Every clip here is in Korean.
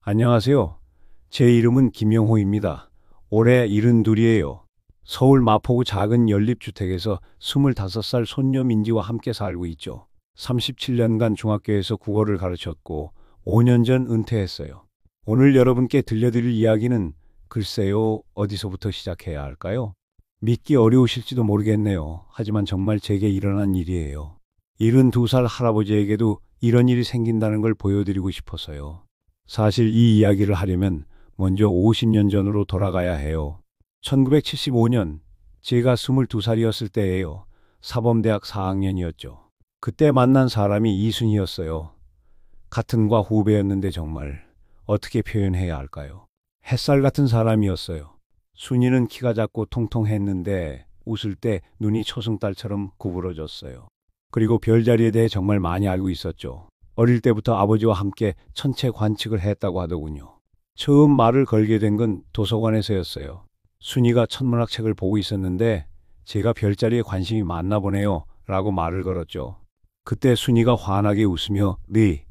안녕하세요. 제 이름은 김영호입니다. 올해 72이에요. 서울 마포구 작은 연립주택에서 25살 손녀 민지와 함께 살고 있죠. 37년간 중학교에서 국어를 가르쳤고 5년 전 은퇴했어요. 오늘 여러분께 들려드릴 이야기는 글쎄요, 어디서부터 시작해야 할까요? 믿기 어려우실지도 모르겠네요. 하지만 정말 제게 일어난 일이에요. 72살 할아버지에게도 이런 일이 생긴다는 걸 보여드리고 싶어서요. 사실 이 이야기를 하려면 먼저 50년 전으로 돌아가야 해요. 1975년 제가 22살이었을 때예요. 사범대학 4학년이었죠. 그때 만난 사람이 이순이었어요. 같은 과 후배였는데 정말 어떻게 표현해야 할까요? 햇살 같은 사람이었어요. 순이는 키가 작고 통통했는데 웃을 때 눈이 초승달처럼 구부러졌어요. 그리고 별자리에 대해 정말 많이 알고 있었죠. 어릴 때부터 아버지와 함께 천체 관측을 했다고 하더군요. 처음 말을 걸게 된 건 도서관에서였어요. 순이가 천문학책을 보고 있었는데 제가 별자리에 관심이 많나 보네요 라고 말을 걸었죠. 그때 순이가 환하게 웃으며 네,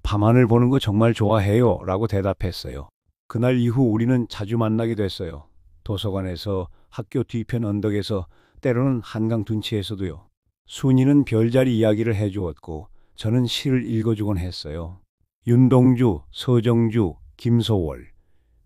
밤하늘 보는 거 정말 좋아해요 라고 대답했어요. 그날 이후 우리는 자주 만나게 됐어요. 도서관에서, 학교 뒤편 언덕에서, 때로는 한강 둔치에서도요. 순이는 별자리 이야기를 해주었고 저는 시를 읽어주곤 했어요. 윤동주, 서정주, 김소월,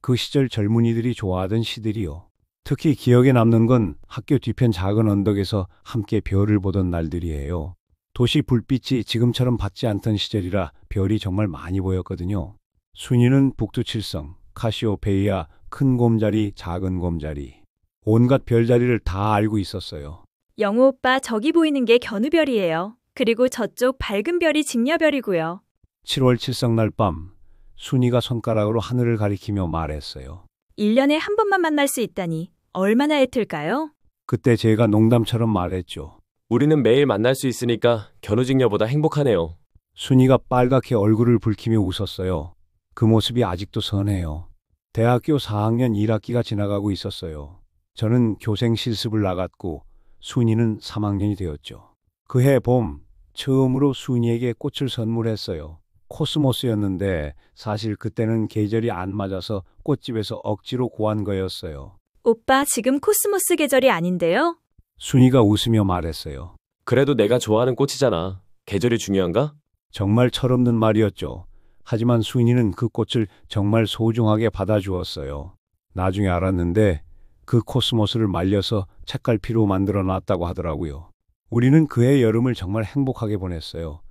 그 시절 젊은이들이 좋아하던 시들이요. 특히 기억에 남는 건 학교 뒤편 작은 언덕에서 함께 별을 보던 날들이에요. 도시 불빛이 지금처럼 받지 않던 시절이라 별이 정말 많이 보였거든요. 순이는 북두칠성, 카시오페이아, 큰 곰자리, 작은 곰자리, 온갖 별자리를 다 알고 있었어요. 영호 오빠, 저기 보이는 게 견우별이에요. 그리고 저쪽 밝은 별이 직녀별이고요. 7월 칠성 날 밤 순이가 손가락으로 하늘을 가리키며 말했어요. 1년에 한 번만 만날 수 있다니 얼마나 애틀까요? 그때 제가 농담처럼 말했죠. 우리는 매일 만날 수 있으니까 견우직녀보다 행복하네요. 순이가 빨갛게 얼굴을 붉히며 웃었어요. 그 모습이 아직도 선해요. 대학교 4학년 1학기가 지나가고 있었어요. 저는 교생 실습을 나갔고 순이는 3학년이 되었죠. 그해 봄 처음으로 순이에게 꽃을 선물했어요. 코스모스였는데 사실 그때는 계절이 안 맞아서 꽃집에서 억지로 구한 거였어요. 오빠, 지금 코스모스 계절이 아닌데요? 순이가 웃으며 말했어요. 그래도 내가 좋아하는 꽃이잖아. 계절이 중요한가? 정말 철없는 말이었죠. 하지만 순이는 그 꽃을 정말 소중하게 받아주었어요. 나중에 알았는데 그 코스모스를 말려서 책갈피로 만들어 놨다고 하더라고요. 우리는 그해 여름을 정말 행복하게 보냈어요.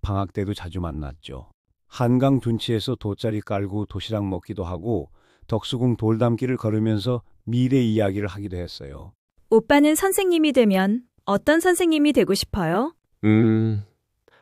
방학 때도 자주 만났죠. 한강 둔치에서 돗자리 깔고 도시락 먹기도 하고 덕수궁 돌담길을 걸으면서 미래 이야기를 하기도 했어요. 오빠는 선생님이 되면 어떤 선생님이 되고 싶어요?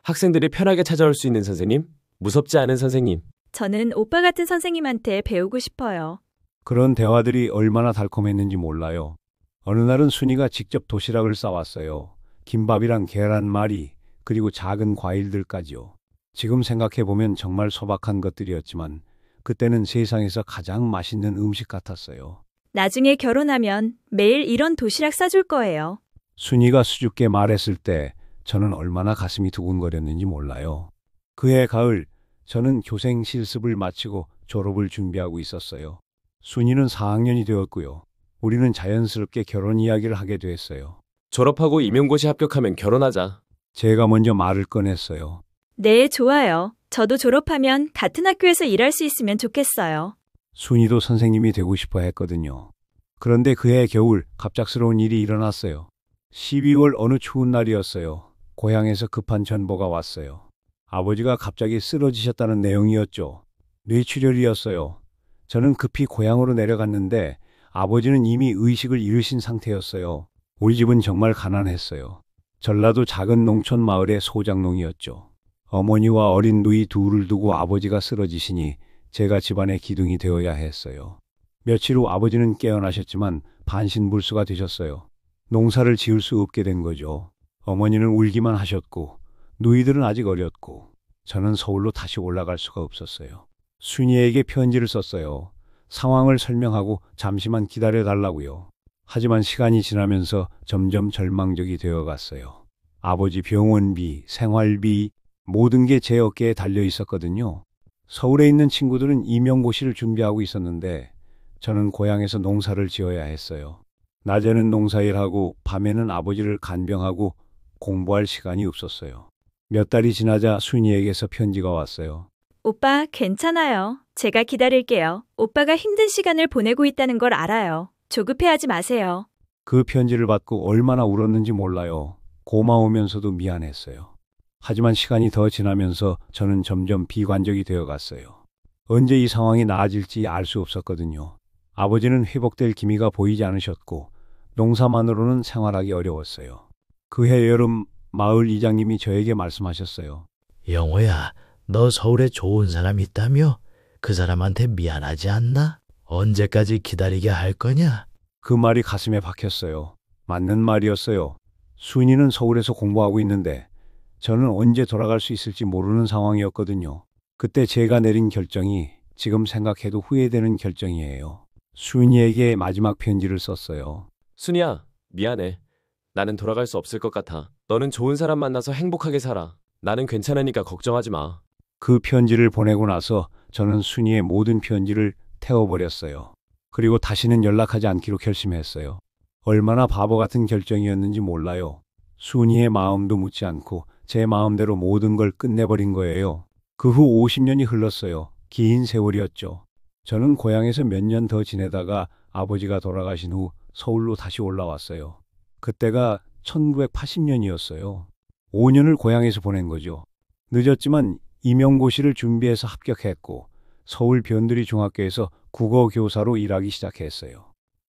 학생들이 편하게 찾아올 수 있는 선생님? 무섭지 않은 선생님. 저는 오빠 같은 선생님한테 배우고 싶어요. 그런 대화들이 얼마나 달콤했는지 몰라요. 어느 날은 순이가 직접 도시락을 싸왔어요. 김밥이랑 계란말이, 그리고 작은 과일들까지요. 지금 생각해보면 정말 소박한 것들이었지만 그때는 세상에서 가장 맛있는 음식 같았어요. 나중에 결혼하면 매일 이런 도시락 싸줄 거예요. 순이가 수줍게 말했을 때 저는 얼마나 가슴이 두근거렸는지 몰라요. 그해 가을 저는 교생 실습을 마치고 졸업을 준비하고 있었어요. 순이는 4학년이 되었고요. 우리는 자연스럽게 결혼 이야기를 하게 됐어요. 졸업하고 임용고시 합격하면 결혼하자. 제가 먼저 말을 꺼냈어요. 네, 좋아요. 저도 졸업하면 같은 학교에서 일할 수 있으면 좋겠어요. 순이도 선생님이 되고 싶어 했거든요. 그런데 그해 겨울 갑작스러운 일이 일어났어요. 12월 어느 추운 날이었어요. 고향에서 급한 전보가 왔어요. 아버지가 갑자기 쓰러지셨다는 내용이었죠. 뇌출혈이었어요. 저는 급히 고향으로 내려갔는데 아버지는 이미 의식을 잃으신 상태였어요. 우리 집은 정말 가난했어요. 전라도 작은 농촌 마을의 소장농이었죠. 어머니와 어린 누이 둘을 두고 아버지가 쓰러지시니 제가 집안의 기둥이 되어야 했어요. 며칠 후 아버지는 깨어나셨지만 반신불수가 되셨어요. 농사를 지을 수 없게 된 거죠. 어머니는 울기만 하셨고 누이들은 아직 어렸고 저는 서울로 다시 올라갈 수가 없었어요. 순이에게 편지를 썼어요. 상황을 설명하고 잠시만 기다려달라고요. 하지만 시간이 지나면서 점점 절망적이 되어갔어요. 아버지 병원비, 생활비, 모든 게 제 어깨에 달려 있었거든요. 서울에 있는 친구들은 임용고시를 준비하고 있었는데 저는 고향에서 농사를 지어야 했어요. 낮에는 농사일하고 밤에는 아버지를 간병하고 공부할 시간이 없었어요. 몇 달이 지나자 순이에게서 편지가 왔어요. 오빠, 괜찮아요. 제가 기다릴게요. 오빠가 힘든 시간을 보내고 있다는 걸 알아요. 조급해하지 마세요. 그 편지를 받고 얼마나 울었는지 몰라요. 고마우면서도 미안했어요. 하지만 시간이 더 지나면서 저는 점점 비관적이 되어 갔어요. 언제 이 상황이 나아질지 알 수 없었거든요. 아버지는 회복될 기미가 보이지 않으셨고 농사만으로는 생활하기 어려웠어요. 그해 여름 마을 이장님이 저에게 말씀하셨어요. 영호야, 너 서울에 좋은 사람 있다며? 그 사람한테 미안하지 않나? 언제까지 기다리게 할 거냐? 그 말이 가슴에 박혔어요. 맞는 말이었어요. 순이는 서울에서 공부하고 있는데 저는 언제 돌아갈 수 있을지 모르는 상황이었거든요. 그때 제가 내린 결정이 지금 생각해도 후회되는 결정이에요. 순이에게 마지막 편지를 썼어요. 순이야, 미안해. 나는 돌아갈 수 없을 것 같아. 너는 좋은 사람 만나서 행복하게 살아. 나는 괜찮으니까 걱정하지 마. 그 편지를 보내고 나서 저는 순이의 모든 편지를 태워버렸어요. 그리고 다시는 연락하지 않기로 결심했어요. 얼마나 바보 같은 결정이었는지 몰라요. 순이의 마음도 묻지 않고 제 마음대로 모든 걸 끝내버린 거예요. 그 후 50년이 흘렀어요. 긴 세월이었죠. 저는 고향에서 몇 년 더 지내다가 아버지가 돌아가신 후 서울로 다시 올라왔어요. 그때가 1980년이었어요. 5년을 고향에서 보낸 거죠. 늦었지만 임용고시를 준비해서 합격했고 서울 변두리 중학교에서 국어 교사로 일하기 시작했어요.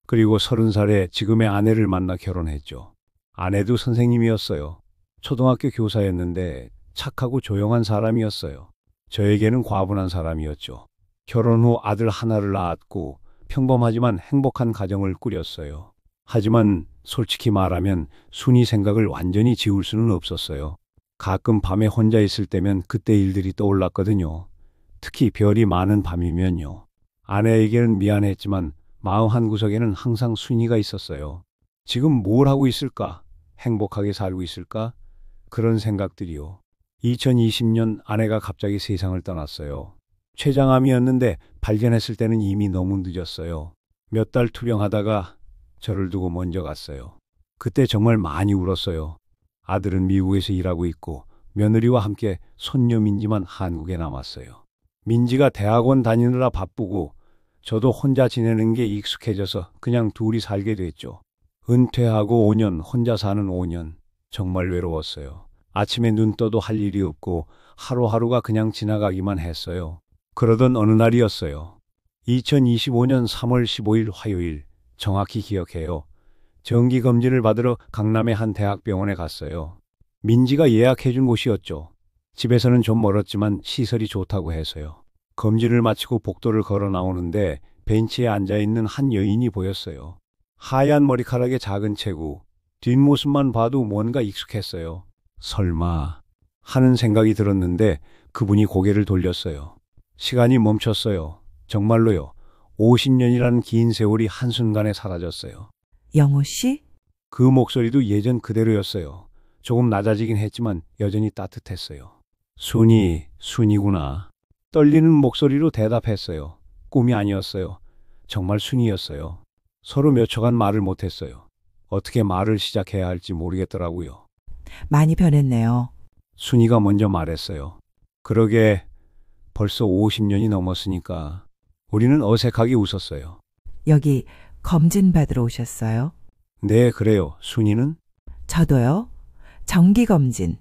그리고 30살에 지금의 아내를 만나 결혼했죠. 아내도 선생님이었어요. 초등학교 교사였는데 착하고 조용한 사람이었어요. 저에게는 과분한 사람이었죠. 결혼 후 아들 하나를 낳았고 평범하지만 행복한 가정을 꾸렸어요. 하지만 솔직히 말하면 순이 생각을 완전히 지울 수는 없었어요. 가끔 밤에 혼자 있을 때면 그때 일들이 떠올랐거든요. 특히 별이 많은 밤이면요. 아내에게는 미안했지만 마음 한구석에는 항상 순이가 있었어요. 지금 뭘 하고 있을까? 행복하게 살고 있을까? 그런 생각들이요. 2020년 아내가 갑자기 세상을 떠났어요. 췌장암이었는데 발견했을 때는 이미 너무 늦었어요. 몇 달 투병하다가 저를 두고 먼저 갔어요. 그때 정말 많이 울었어요. 아들은 미국에서 일하고 있고 며느리와 함께 손녀 민지만 한국에 남았어요. 민지가 대학원 다니느라 바쁘고 저도 혼자 지내는 게 익숙해져서 그냥 둘이 살게 됐죠. 은퇴하고 5년, 혼자 사는 5년. 정말 외로웠어요. 아침에 눈 떠도 할 일이 없고 하루하루가 그냥 지나가기만 했어요. 그러던 어느 날이었어요. 2025년 3월 15일 화요일, 정확히 기억해요. 정기검진을 받으러 강남의 한 대학병원에 갔어요. 민지가 예약해준 곳이었죠. 집에서는 좀 멀었지만 시설이 좋다고 해서요. 검진을 마치고 복도를 걸어 나오는데 벤치에 앉아있는 한 여인이 보였어요. 하얀 머리카락에 작은 체구, 뒷모습만 봐도 뭔가 익숙했어요. 설마 하는 생각이 들었는데 그분이 고개를 돌렸어요. 시간이 멈췄어요. 정말로요. 50년이라는 긴 세월이 한순간에 사라졌어요. 영호 씨? 그 목소리도 예전 그대로였어요. 조금 낮아지긴 했지만 여전히 따뜻했어요. 순이구나. 떨리는 목소리로 대답했어요. 꿈이 아니었어요. 정말 순이였어요. 서로 몇 초간 말을 못했어요. 어떻게 말을 시작해야 할지 모르겠더라고요. 많이 변했네요. 순이가 먼저 말했어요. 그러게 벌써 50년이 넘었으니까. 우리는 어색하게 웃었어요. 여기 검진 받으러 오셨어요? 네, 그래요. 순이는? 저도요. 정기검진.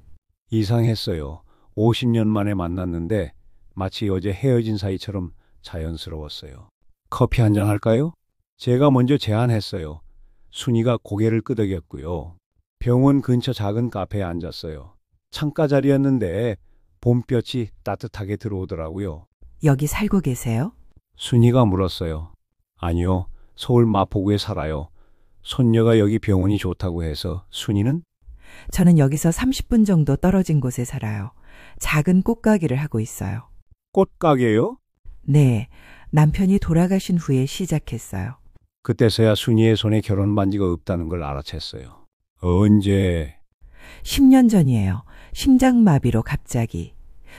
이상했어요. 50년 만에 만났는데 마치 어제 헤어진 사이처럼 자연스러웠어요. 커피 한잔 할까요? 제가 먼저 제안했어요. 순이가 고개를 끄덕였고요. 병원 근처 작은 카페에 앉았어요. 창가 자리였는데 봄볕이 따뜻하게 들어오더라고요. 여기 살고 계세요? 순이가 물었어요. 아니요, 서울 마포구에 살아요. 손녀가 여기 병원이 좋다고 해서. 순이는? 저는 여기서 30분 정도 떨어진 곳에 살아요. 작은 꽃가게를 하고 있어요. 꽃가게요? 네, 남편이 돌아가신 후에 시작했어요. 그때서야 순이의 손에 결혼 반지가 없다는 걸 알아챘어요. 언제? 10년 전이에요. 심장마비로 갑자기.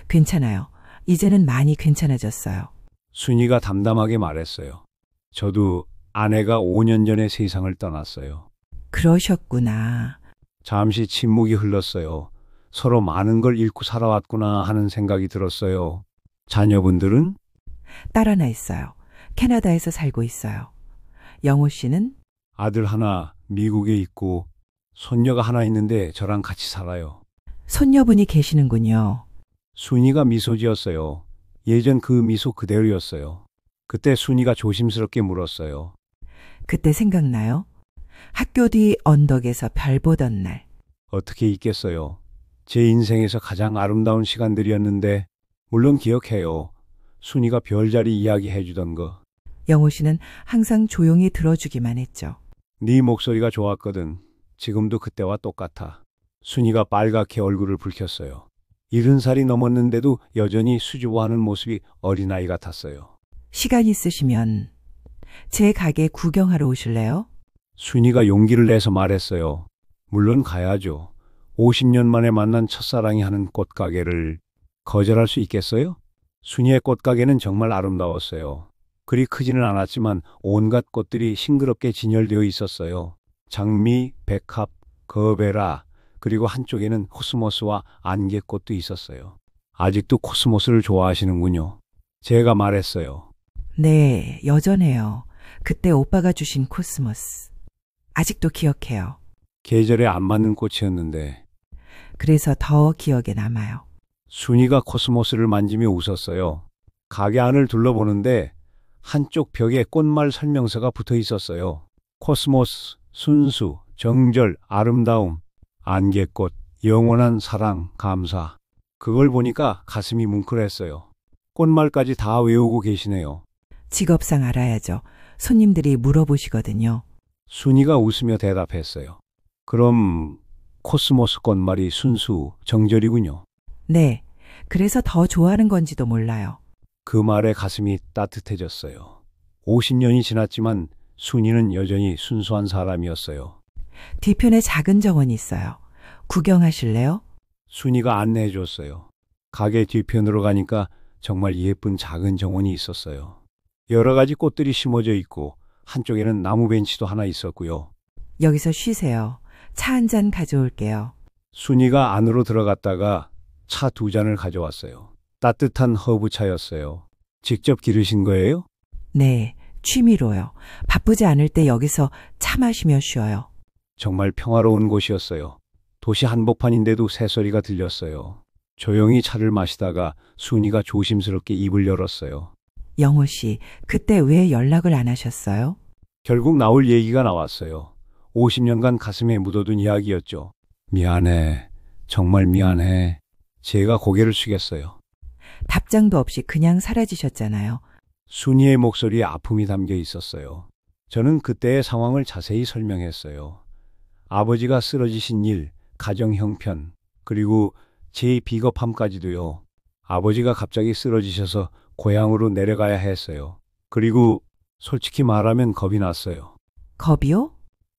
괜찮아요. 이제는 많이 괜찮아졌어요. 순이가 담담하게 말했어요. 저도 아내가 5년 전에 세상을 떠났어요. 그러셨구나. 잠시 침묵이 흘렀어요. 서로 많은 걸 잃고 살아왔구나 하는 생각이 들었어요. 자녀분들은? 딸 하나 있어요. 캐나다에서 살고 있어요. 영호 씨는? 아들 하나 미국에 있고 손녀가 하나 있는데 저랑 같이 살아요. 손녀분이 계시는군요. 순이가 미소 지었어요. 예전 그 미소 그대로였어요. 그때 순이가 조심스럽게 물었어요. 그때 생각나요? 학교 뒤 언덕에서 별 보던 날. 어떻게 있겠어요? 제 인생에서 가장 아름다운 시간들이었는데 물론 기억해요. 순이가 별자리 이야기해 주던 거. 영호 씨는 항상 조용히 들어주기만 했죠. 네 목소리가 좋았거든. 지금도 그때와 똑같아. 순이가 빨갛게 얼굴을 붉혔어요. 70살이 넘었는데도 여전히 수줍어하는 모습이 어린아이 같았어요. 시간 있으시면 제 가게 구경하러 오실래요? 순이가 용기를 내서 말했어요. 물론 가야죠. 50년 만에 만난 첫사랑이 하는 꽃가게를 거절할 수 있겠어요? 순이의 꽃가게는 정말 아름다웠어요. 그리 크지는 않았지만 온갖 꽃들이 싱그럽게 진열되어 있었어요. 장미, 백합, 거베라, 그리고 한쪽에는 코스모스와 안개꽃도 있었어요. 아직도 코스모스를 좋아하시는군요. 제가 말했어요. 네, 여전해요. 그때 오빠가 주신 코스모스. 아직도 기억해요. 계절에 안 맞는 꽃이었는데 그래서 더 기억에 남아요. 순이가 코스모스를 만지며 웃었어요. 가게 안을 둘러보는데 한쪽 벽에 꽃말 설명서가 붙어 있었어요. 코스모스, 순수, 정절, 아름다움, 안개꽃, 영원한 사랑, 감사. 그걸 보니까 가슴이 뭉클했어요. 꽃말까지 다 외우고 계시네요. 직업상 알아야죠. 손님들이 물어보시거든요. 순이가 웃으며 대답했어요. 그럼 코스모스 꽃말이 순수, 정절이군요. 네, 그래서 더 좋아하는 건지도 몰라요. 그 말에 가슴이 따뜻해졌어요. 50년이 지났지만 순이는 여전히 순수한 사람이었어요. 뒤편에 작은 정원이 있어요. 구경하실래요? 순이가 안내해 줬어요. 가게 뒤편으로 가니까 정말 예쁜 작은 정원이 있었어요. 여러 가지 꽃들이 심어져 있고 한쪽에는 나무 벤치도 하나 있었고요. 여기서 쉬세요. 차 한 잔 가져올게요. 순이가 안으로 들어갔다가 차 2잔을 가져왔어요. 따뜻한 허브차였어요. 직접 기르신 거예요? 네, 취미로요. 바쁘지 않을 때 여기서 차 마시며 쉬어요. 정말 평화로운 곳이었어요. 도시 한복판인데도 새소리가 들렸어요. 조용히 차를 마시다가 순이가 조심스럽게 입을 열었어요. 영호 씨, 그때 왜 연락을 안 하셨어요? 결국 나올 얘기가 나왔어요. 50년간 가슴에 묻어둔 이야기였죠. 미안해. 정말 미안해. 제가 고개를 숙였어요. 답장도 없이 그냥 사라지셨잖아요. 순이의 목소리에 아픔이 담겨 있었어요. 저는 그때의 상황을 자세히 설명했어요. 아버지가 쓰러지신 일, 가정 형편, 그리고 제 비겁함까지도요. 아버지가 갑자기 쓰러지셔서 고향으로 내려가야 했어요. 그리고 솔직히 말하면 겁이 났어요. 겁이요?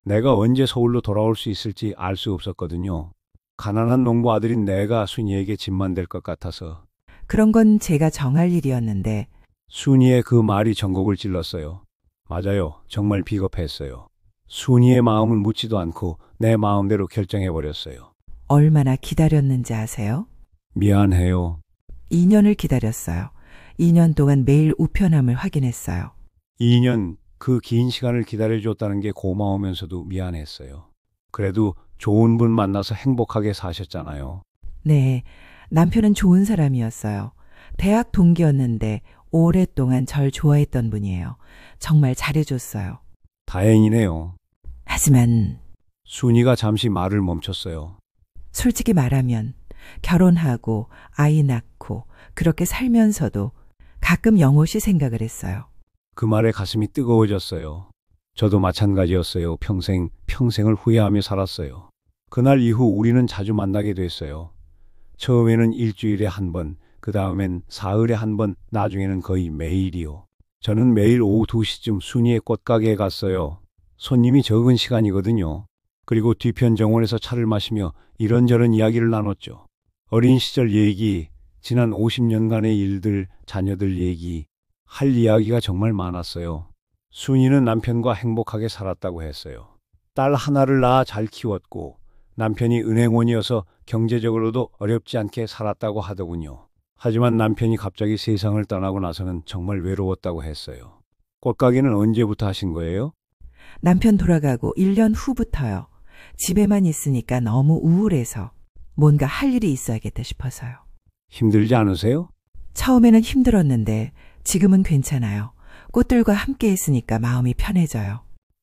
내가 언제 서울로 돌아올 수 있을지 알 수 없었거든요. 가난한 농부 아들인 내가 순이에게 짐만 될 것 같아서. 그런 건 제가 정할 일이었는데 순이의 그 말이 전곡을 찔렀어요. 맞아요. 정말 비겁했어요. 순이의 마음을 묻지도 않고 내 마음대로 결정해버렸어요. 얼마나 기다렸는지 아세요? 미안해요. 2년을 기다렸어요. 2년 동안 매일 우편함을 확인했어요. 2년 그 긴 시간을 기다려줬다는 게 고마우면서도 미안했어요. 그래도 좋은 분 만나서 행복하게 사셨잖아요. 네, 남편은 좋은 사람이었어요. 대학 동기였는데 오랫동안 절 좋아했던 분이에요. 정말 잘해줬어요. 다행이네요. 하지만 순이가 잠시 말을 멈췄어요. 솔직히 말하면 결혼하고 아이 낳고 그렇게 살면서도 가끔 영호 씨 생각을 했어요. 그 말에 가슴이 뜨거워졌어요. 저도 마찬가지였어요. 평생을 후회하며 살았어요. 그날 이후 우리는 자주 만나게 됐어요. 처음에는 일주일에 한 번, 그 다음엔 사흘에 한 번, 나중에는 거의 매일이요. 저는 매일 오후 2시쯤 순이의 꽃가게에 갔어요. 손님이 적은 시간이거든요. 그리고 뒤편 정원에서 차를 마시며 이런저런 이야기를 나눴죠. 어린 시절 얘기, 지난 50년간의 일들, 자녀들 얘기, 할 이야기가 정말 많았어요. 순이는 남편과 행복하게 살았다고 했어요. 딸 하나를 낳아 잘 키웠고 남편이 은행원이어서 경제적으로도 어렵지 않게 살았다고 하더군요. 하지만 남편이 갑자기 세상을 떠나고 나서는 정말 외로웠다고 했어요. 꽃가게는 언제부터 하신 거예요? 남편 돌아가고 1년 후부터요. 집에만 있으니까 너무 우울해서 뭔가 할 일이 있어야겠다 싶어서요. 힘들지 않으세요? 처음에는 힘들었는데 지금은 괜찮아요. 꽃들과 함께 있으니까 마음이 편해져요.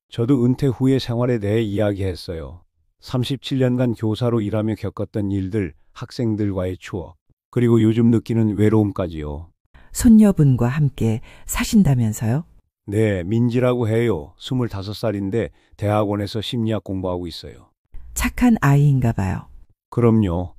저도 은퇴 후의 생활에 대해 이야기했어요. 37년간 교사로 일하며 겪었던 일들, 학생들과의 추억, 그리고 요즘 느끼는 외로움까지요. 손녀분과 함께 사신다면서요? 네, 민지라고 해요. 25살인데 대학원에서 심리학 공부하고 있어요. 착한 아이인가 봐요. 그럼요.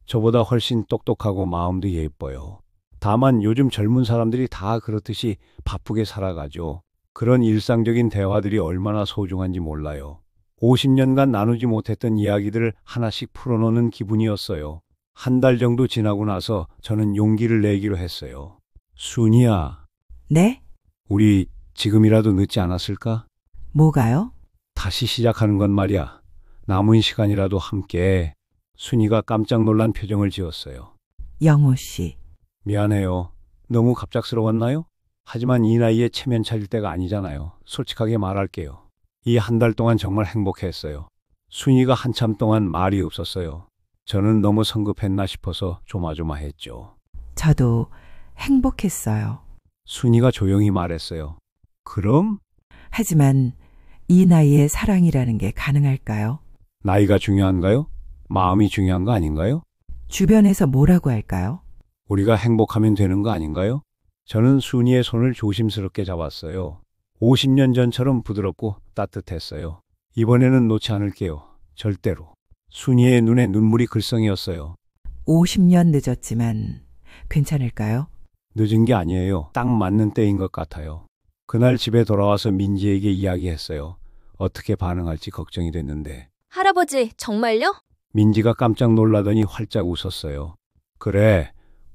저보다 훨씬 똑똑하고 마음도 예뻐요. 다만 요즘 젊은 사람들이 다 그렇듯이 바쁘게 살아가죠. 그런 일상적인 대화들이 얼마나 소중한지 몰라요. 50년간 나누지 못했던 이야기들을 하나씩 풀어놓는 기분이었어요. 한 달 정도 지나고 나서 저는 용기를 내기로 했어요. 순이야, 네? 우리 지금이라도 늦지 않았을까? 뭐가요? 다시 시작하는 건 말이야. 남은 시간이라도 함께. 순이가 깜짝 놀란 표정을 지었어요. 영호 씨. 미안해요. 너무 갑작스러웠나요? 하지만 이 나이에 체면 차릴 때가 아니잖아요. 솔직하게 말할게요. 이 한 달 동안 정말 행복했어요. 순이가 한참 동안 말이 없었어요. 저는 너무 성급했나 싶어서 조마조마했죠. 저도 행복했어요. 순이가 조용히 말했어요. 그럼? 하지만 이 나이에 사랑이라는 게 가능할까요? 나이가 중요한가요? 마음이 중요한 거 아닌가요? 주변에서 뭐라고 할까요? 우리가 행복하면 되는 거 아닌가요? 저는 순이의 손을 조심스럽게 잡았어요. 50년 전처럼 부드럽고 따뜻했어요. 이번에는 놓지 않을게요. 절대로. 순이의 눈에 눈물이 글썽이었어요. 50년 늦었지만 괜찮을까요? 늦은 게 아니에요. 딱 맞는 때인 것 같아요. 그날 집에 돌아와서 민지에게 이야기했어요. 어떻게 반응할지 걱정이 됐는데. 할아버지, 정말요? 민지가 깜짝 놀라더니 활짝 웃었어요. 그래,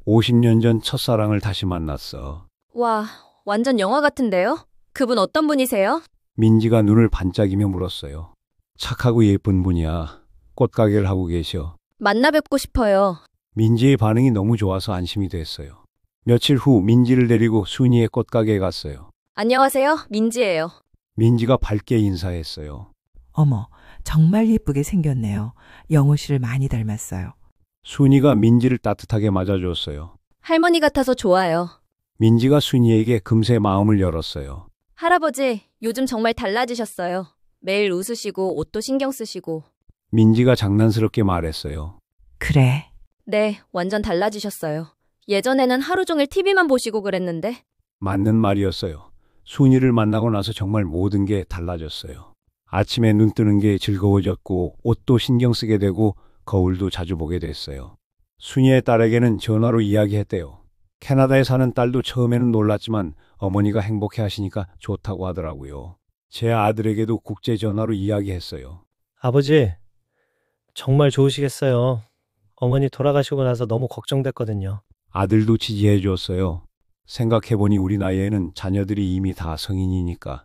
50년 전 첫사랑을 다시 만났어. 와, 완전 영화 같은데요? 그분 어떤 분이세요? 민지가 눈을 반짝이며 물었어요. 착하고 예쁜 분이야. 꽃가게를 하고 계셔. 만나 뵙고 싶어요. 민지의 반응이 너무 좋아서 안심이 됐어요. 며칠 후 민지를 데리고 순이의 꽃가게에 갔어요. 안녕하세요, 민지예요. 민지가 밝게 인사했어요. 어머, 정말 예쁘게 생겼네요. 영호 씨를 많이 닮았어요. 순이가 민지를 따뜻하게 맞아줬어요. 할머니 같아서 좋아요. 민지가 순이에게 금세 마음을 열었어요. 할아버지, 요즘 정말 달라지셨어요. 매일 웃으시고 옷도 신경 쓰시고. 민지가 장난스럽게 말했어요. 그래. 네, 완전 달라지셨어요. 예전에는 하루 종일 TV만 보시고 그랬는데. 맞는 말이었어요. 순이를 만나고 나서 정말 모든 게 달라졌어요. 아침에 눈 뜨는 게 즐거워졌고 옷도 신경 쓰게 되고 거울도 자주 보게 됐어요. 순이의 딸에게는 전화로 이야기했대요. 캐나다에 사는 딸도 처음에는 놀랐지만 어머니가 행복해 하시니까 좋다고 하더라고요. 제 아들에게도 국제 전화로 이야기했어요. 아버지, 정말 좋으시겠어요. 어머니 돌아가시고 나서 너무 걱정됐거든요. 아들도 지지해 줬어요. 생각해보니 우리 나이에는 자녀들이 이미 다 성인이니까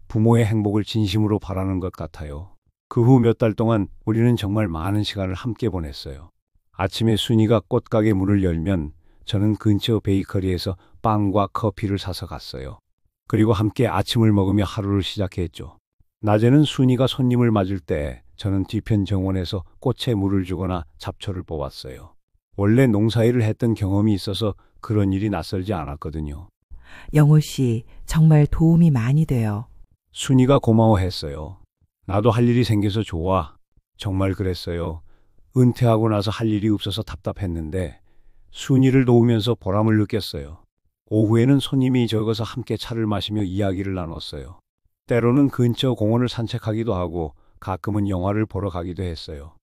부모의 행복을 진심으로 바라는 것 같아요. 그 후 몇 달 동안 우리는 정말 많은 시간을 함께 보냈어요. 아침에 순이가 꽃가게 문을 열면 저는 근처 베이커리에서 빵과 커피를 사서 갔어요. 그리고 함께 아침을 먹으며 하루를 시작했죠. 낮에는 순이가 손님을 맞을 때 저는 뒤편 정원에서 꽃에 물을 주거나 잡초를 뽑았어요. 원래 농사일을 했던 경험이 있어서 그런 일이 낯설지 않았거든요. 영호 씨, 정말 도움이 많이 돼요. 순이가 고마워했어요. 나도 할 일이 생겨서 좋아. 정말 그랬어요. 은퇴하고 나서 할 일이 없어서 답답했는데 순이를 도우면서 보람을 느꼈어요. 오후에는 손님이 적어서 함께 차를 마시며 이야기를 나눴어요. 때로는 근처 공원을 산책하기도 하고 가끔은 영화를 보러 가기도 했어요.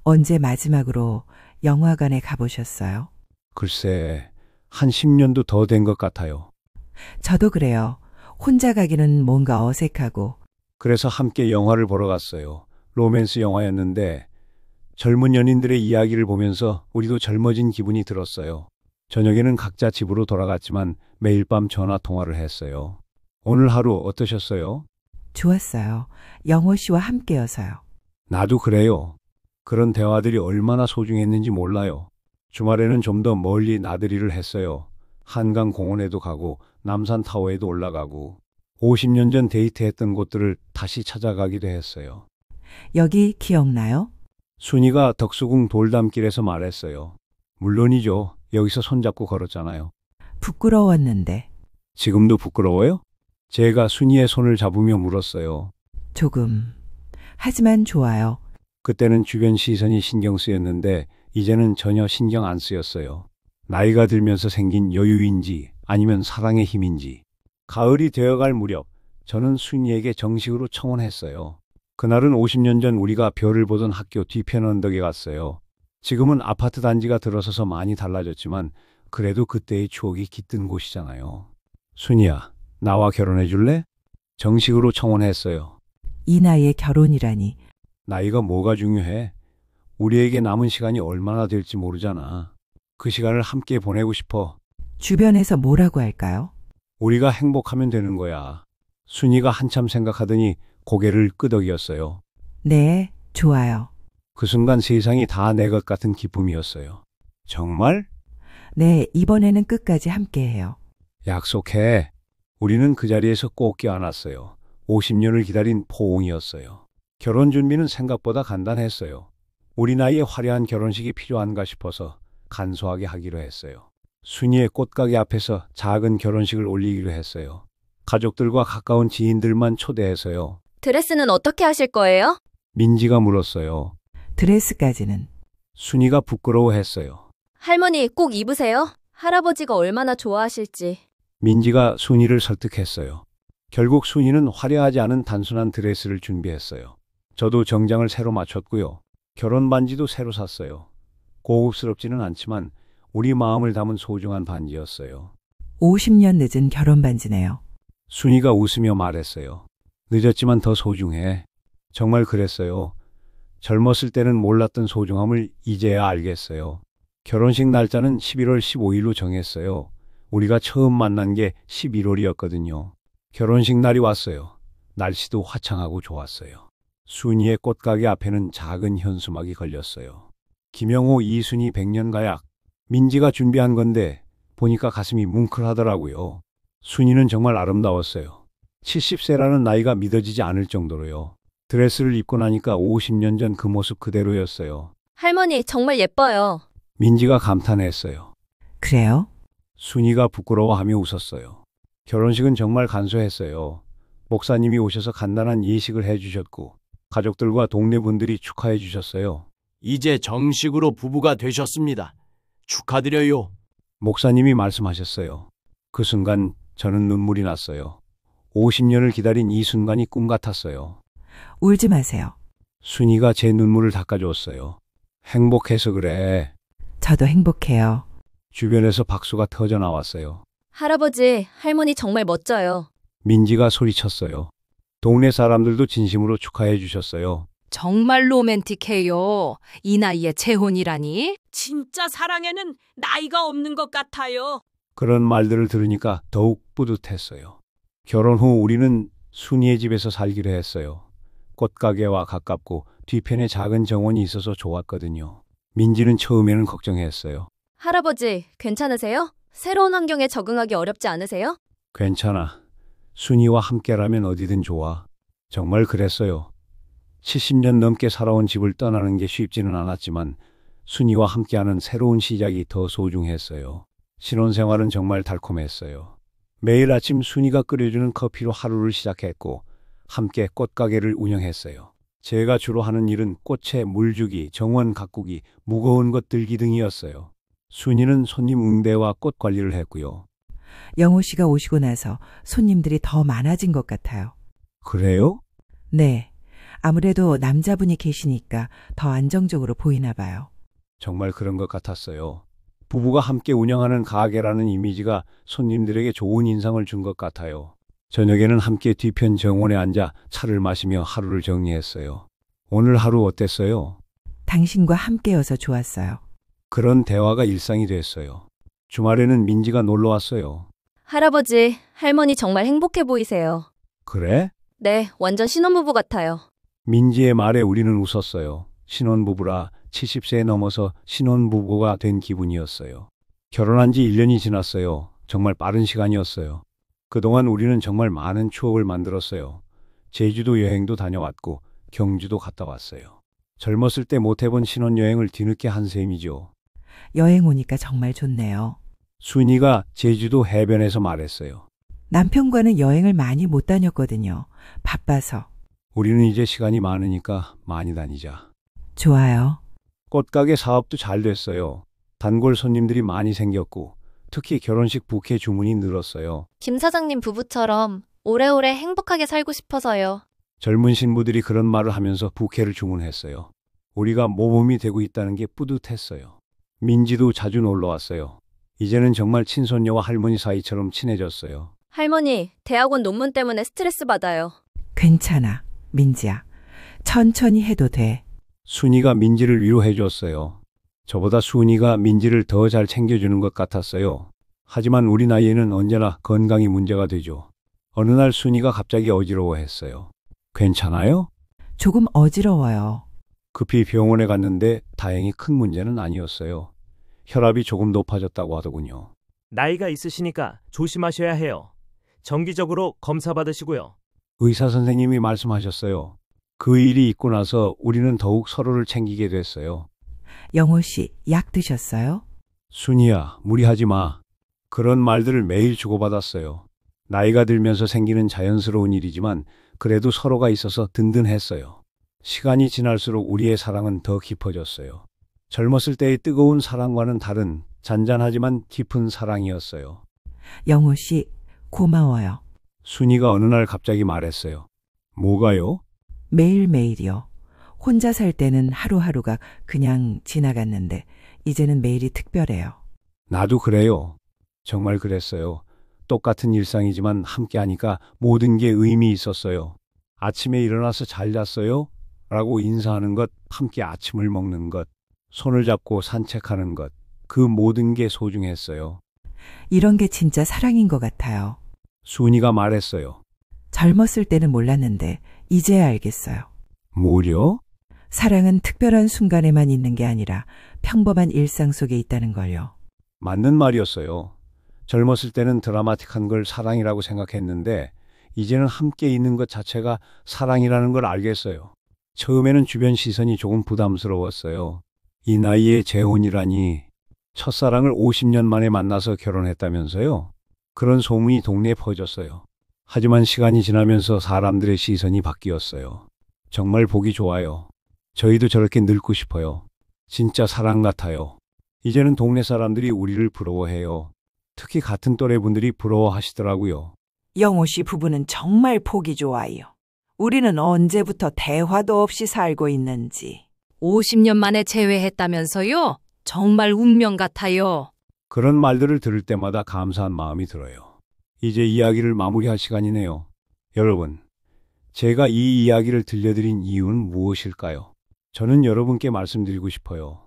언제 마지막으로 영화관에 가보셨어요? 글쎄, 한 10년도 더 된 것 같아요. 저도 그래요. 혼자 가기는 뭔가 어색하고. 그래서 함께 영화를 보러 갔어요. 로맨스 영화였는데 젊은 연인들의 이야기를 보면서 우리도 젊어진 기분이 들었어요. 저녁에는 각자 집으로 돌아갔지만 매일 밤 전화 통화를 했어요. 오늘 하루 어떠셨어요? 좋았어요. 영호 씨와 함께여서요. 나도 그래요. 그런 대화들이 얼마나 소중했는지 몰라요. 주말에는 좀 더 멀리 나들이를 했어요. 한강 공원에도 가고 남산 타워에도 올라가고 50년 전 데이트했던 곳들을 다시 찾아가기도 했어요. 여기 기억나요? 순이가 덕수궁 돌담길에서 말했어요. 물론이죠. 여기서 손잡고 걸었잖아요. 부끄러웠는데. 지금도 부끄러워요? 제가 순이의 손을 잡으며 물었어요. 조금. 하지만 좋아요. 그때는 주변 시선이 신경 쓰였는데 이제는 전혀 신경 안 쓰였어요. 나이가 들면서 생긴 여유인지 아니면 사랑의 힘인지. 가을이 되어갈 무렵 저는 순이에게 정식으로 청혼했어요. 그날은 50년 전 우리가 별을 보던 학교 뒤편 언덕에 갔어요. 지금은 아파트 단지가 들어서서 많이 달라졌지만 그래도 그때의 추억이 깃든 곳이잖아요. 순이야, 나와 결혼해 줄래? 정식으로 청혼했어요. 이 나이에 결혼이라니. 나이가 뭐가 중요해? 우리에게 남은 시간이 얼마나 될지 모르잖아. 그 시간을 함께 보내고 싶어. 주변에서 뭐라고 할까요? 우리가 행복하면 되는 거야. 순이가 한참 생각하더니 고개를 끄덕였어요. 네, 좋아요. 그 순간 세상이 다 내 것 같은 기쁨이었어요. 정말? 네, 이번에는 끝까지 함께해요. 약속해. 우리는 그 자리에서 꼭 껴안았어요. 50년을 기다린 포옹이었어요. 결혼 준비는 생각보다 간단했어요. 우리 나이에 화려한 결혼식이 필요한가 싶어서 간소하게 하기로 했어요. 순이의 꽃가게 앞에서 작은 결혼식을 올리기로 했어요. 가족들과 가까운 지인들만 초대해서요. 드레스는 어떻게 하실 거예요? 민지가 물었어요. 드레스까지는. 순이가 부끄러워했어요. 할머니 꼭 입으세요. 할아버지가 얼마나 좋아하실지. 민지가 순이를 설득했어요. 결국 순이는 화려하지 않은 단순한 드레스를 준비했어요. 저도 정장을 새로 맞췄고요. 결혼 반지도 새로 샀어요. 고급스럽지는 않지만 우리 마음을 담은 소중한 반지였어요. 50년 늦은 결혼 반지네요. 순이가 웃으며 말했어요. 늦었지만 더 소중해. 정말 그랬어요. 젊었을 때는 몰랐던 소중함을 이제야 알겠어요. 결혼식 날짜는 11월 15일로 정했어요. 우리가 처음 만난 게 11월이었거든요. 결혼식 날이 왔어요. 날씨도 화창하고 좋았어요. 순이의 꽃가게 앞에는 작은 현수막이 걸렸어요. 김영호, 이순이 100년 가약. 민지가 준비한 건데 보니까 가슴이 뭉클하더라고요. 순이는 정말 아름다웠어요. 70세라는 나이가 믿어지지 않을 정도로요. 드레스를 입고 나니까 50년 전 그 모습 그대로였어요. 할머니 정말 예뻐요. 민지가 감탄했어요. 그래요? 순이가 부끄러워하며 웃었어요. 결혼식은 정말 간소했어요. 목사님이 오셔서 간단한 예식을 해주셨고 가족들과 동네 분들이 축하해 주셨어요. 이제 정식으로 부부가 되셨습니다. 축하드려요. 목사님이 말씀하셨어요. 그 순간 저는 눈물이 났어요. 50년을 기다린 이 순간이 꿈 같았어요. 울지 마세요. 순이가 제 눈물을 닦아줬어요. 행복해서 그래. 저도 행복해요. 주변에서 박수가 터져 나왔어요. 할아버지, 할머니 정말 멋져요. 민지가 소리쳤어요. 동네 사람들도 진심으로 축하해 주셨어요. 정말 로맨틱해요. 이 나이에 재혼이라니? 진짜 사랑에는 나이가 없는 것 같아요. 그런 말들을 들으니까 더욱 뿌듯했어요. 결혼 후 우리는 순이의 집에서 살기로 했어요. 꽃가게와 가깝고 뒤편에 작은 정원이 있어서 좋았거든요. 민지는 처음에는 걱정했어요. 할아버지, 괜찮으세요? 새로운 환경에 적응하기 어렵지 않으세요? 괜찮아. 순이와 함께라면 어디든 좋아. 정말 그랬어요. 70년 넘게 살아온 집을 떠나는 게 쉽지는 않았지만 순이와 함께하는 새로운 시작이 더 소중했어요. 신혼생활은 정말 달콤했어요. 매일 아침 순이가 끓여주는 커피로 하루를 시작했고 함께 꽃가게를 운영했어요. 제가 주로 하는 일은 꽃에 물 주기, 정원 가꾸기, 무거운 것 들기 등이었어요. 순이는 손님 응대와 꽃 관리를 했고요. 영호 씨가 오시고 나서 손님들이 더 많아진 것 같아요. 그래요? 네. 아무래도 남자분이 계시니까 더 안정적으로 보이나 봐요. 정말 그런 것 같았어요. 부부가 함께 운영하는 가게라는 이미지가 손님들에게 좋은 인상을 준 것 같아요. 저녁에는 함께 뒤편 정원에 앉아 차를 마시며 하루를 정리했어요. 오늘 하루 어땠어요? 당신과 함께여서 좋았어요. 그런 대화가 일상이 됐어요. 주말에는 민지가 놀러 왔어요. 할아버지, 할머니 정말 행복해 보이세요. 그래? 네, 완전 신혼부부 같아요. 민지의 말에 우리는 웃었어요. 신혼부부라 70세에 넘어서 신혼부부가 된 기분이었어요. 결혼한 지 1년이 지났어요. 정말 빠른 시간이었어요. 그동안 우리는 정말 많은 추억을 만들었어요. 제주도 여행도 다녀왔고 경주도 갔다 왔어요. 젊었을 때 못 해본 신혼여행을 뒤늦게 한 셈이죠. 여행 오니까 정말 좋네요. 순이가 제주도 해변에서 말했어요. 남편과는 여행을 많이 못 다녔거든요. 바빠서. 우리는 이제 시간이 많으니까 많이 다니자. 좋아요. 꽃가게 사업도 잘 됐어요. 단골 손님들이 많이 생겼고 특히 결혼식 부케 주문이 늘었어요. 김 사장님 부부처럼 오래오래 행복하게 살고 싶어서요. 젊은 신부들이 그런 말을 하면서 부케를 주문했어요. 우리가 모범이 되고 있다는 게 뿌듯했어요. 민지도 자주 놀러 왔어요. 이제는 정말 친손녀와 할머니 사이처럼 친해졌어요. 할머니, 대학원 논문 때문에 스트레스 받아요. 괜찮아, 민지야. 천천히 해도 돼. 순이가 민지를 위로해 줬어요. 저보다 순이가 민지를 더 잘 챙겨주는 것 같았어요. 하지만 우리 나이에는 언제나 건강이 문제가 되죠. 어느 날 순이가 갑자기 어지러워했어요. 괜찮아요? 조금 어지러워요. 급히 병원에 갔는데 다행히 큰 문제는 아니었어요. 혈압이 조금 높아졌다고 하더군요. 나이가 있으시니까 조심하셔야 해요. 정기적으로 검사 받으시고요. 의사 선생님이 말씀하셨어요. 그 일이 있고 나서 우리는 더욱 서로를 챙기게 됐어요. 영호 씨, 약 드셨어요? 순이야, 무리하지 마. 그런 말들을 매일 주고받았어요. 나이가 들면서 생기는 자연스러운 일이지만 그래도 서로가 있어서 든든했어요. 시간이 지날수록 우리의 사랑은 더 깊어졌어요. 젊었을 때의 뜨거운 사랑과는 다른 잔잔하지만 깊은 사랑이었어요. 영호 씨, 고마워요. 순이가 어느 날 갑자기 말했어요. 뭐가요? 매일매일이요. 혼자 살 때는 하루하루가 그냥 지나갔는데 이제는 매일이 특별해요. 나도 그래요. 정말 그랬어요. 똑같은 일상이지만 함께하니까 모든 게 의미 있었어요. 아침에 일어나서 잘 잤어요? 라고 인사하는 것, 함께 아침을 먹는 것, 손을 잡고 산책하는 것, 그 모든 게 소중했어요. 이런 게 진짜 사랑인 것 같아요. 순이가 말했어요. 젊었을 때는 몰랐는데 이제야 알겠어요. 뭐요? 사랑은 특별한 순간에만 있는 게 아니라 평범한 일상 속에 있다는 걸요. 맞는 말이었어요. 젊었을 때는 드라마틱한 걸 사랑이라고 생각했는데 이제는 함께 있는 것 자체가 사랑이라는 걸 알겠어요. 처음에는 주변 시선이 조금 부담스러웠어요. 이 나이에 재혼이라니. 첫사랑을 50년 만에 만나서 결혼했다면서요? 그런 소문이 동네에 퍼졌어요. 하지만 시간이 지나면서 사람들의 시선이 바뀌었어요. 정말 보기 좋아요. 저희도 저렇게 늙고 싶어요. 진짜 사랑 같아요. 이제는 동네 사람들이 우리를 부러워해요. 특히 같은 또래 분들이 부러워하시더라고요. 영호 씨 부부는 정말 보기 좋아요. 우리는 언제부터 대화도 없이 살고 있는지. 50년 만에 재회했다면서요? 정말 운명 같아요. 그런 말들을 들을 때마다 감사한 마음이 들어요. 이제 이야기를 마무리할 시간이네요. 여러분, 제가 이 이야기를 들려드린 이유는 무엇일까요? 저는 여러분께 말씀드리고 싶어요.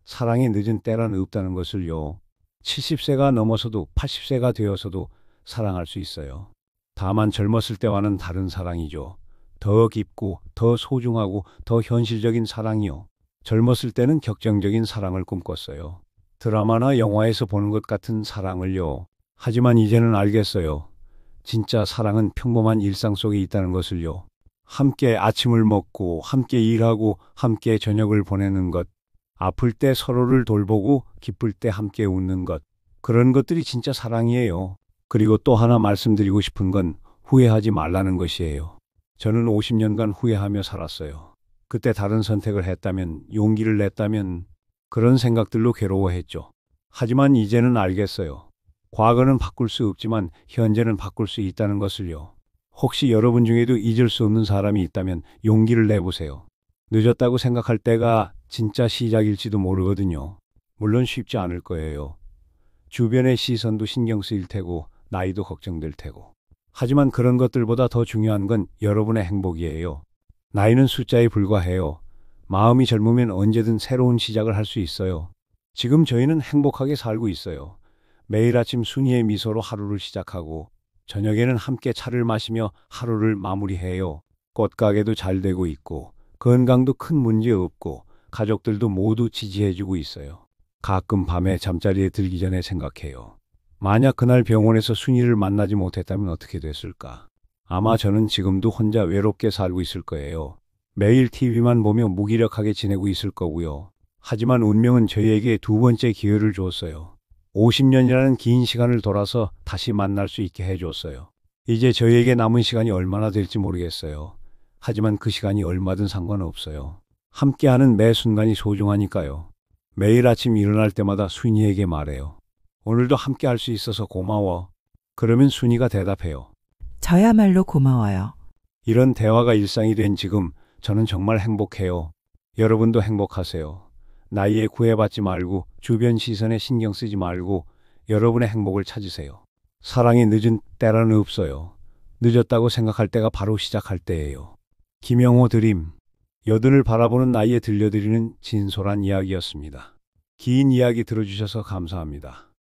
사랑의 늦은 때란 없다는 것을요. 70세가 넘어서도 80세가 되어서도 사랑할 수 있어요. 다만 젊었을 때와는 다른 사랑이죠. 더 깊고 더 소중하고 더 현실적인 사랑이요. 젊었을 때는 격정적인 사랑을 꿈꿨어요. 드라마나 영화에서 보는 것 같은 사랑을요. 하지만 이제는 알겠어요. 진짜 사랑은 평범한 일상 속에 있다는 것을요. 함께 아침을 먹고 함께 일하고 함께 저녁을 보내는 것. 아플 때 서로를 돌보고 기쁠 때 함께 웃는 것. 그런 것들이 진짜 사랑이에요. 그리고 또 하나 말씀드리고 싶은 건 후회하지 말라는 것이에요. 저는 50년간 후회하며 살았어요. 그때 다른 선택을 했다면, 용기를 냈다면 그런 생각들로 괴로워했죠. 하지만 이제는 알겠어요. 과거는 바꿀 수 없지만 현재는 바꿀 수 있다는 것을요. 혹시 여러분 중에도 잊을 수 없는 사람이 있다면 용기를 내보세요. 늦었다고 생각할 때가 진짜 시작일지도 모르거든요. 물론 쉽지 않을 거예요. 주변의 시선도 신경 쓰일 테고 나이도 걱정될 테고. 하지만 그런 것들보다 더 중요한 건 여러분의 행복이에요. 나이는 숫자에 불과해요. 마음이 젊으면 언제든 새로운 시작을 할 수 있어요. 지금 저희는 행복하게 살고 있어요. 매일 아침 순이의 미소로 하루를 시작하고 저녁에는 함께 차를 마시며 하루를 마무리해요. 꽃가게도 잘 되고 있고 건강도 큰 문제 없고 가족들도 모두 지지해주고 있어요. 가끔 밤에 잠자리에 들기 전에 생각해요. 만약 그날 병원에서 순이를 만나지 못했다면 어떻게 됐을까? 아마 저는 지금도 혼자 외롭게 살고 있을 거예요. 매일 TV만 보며 무기력하게 지내고 있을 거고요. 하지만 운명은 저희에게 두 번째 기회를 줬어요. 50년이라는 긴 시간을 돌아서 다시 만날 수 있게 해줬어요. 이제 저희에게 남은 시간이 얼마나 될지 모르겠어요. 하지만 그 시간이 얼마든 상관없어요. 함께하는 매 순간이 소중하니까요. 매일 아침 일어날 때마다 순이에게 말해요. 오늘도 함께 할 수 있어서 고마워. 그러면 순이가 대답해요. 저야말로 고마워요. 이런 대화가 일상이 된 지금 저는 정말 행복해요. 여러분도 행복하세요. 나이에 구애받지 말고 주변 시선에 신경 쓰지 말고 여러분의 행복을 찾으세요. 사랑이 늦은 때라는 없어요. 늦었다고 생각할 때가 바로 시작할 때예요. 김영호 드림. 여든을 바라보는 나이에 들려드리는 진솔한 이야기였습니다. 긴 이야기 들어주셔서 감사합니다.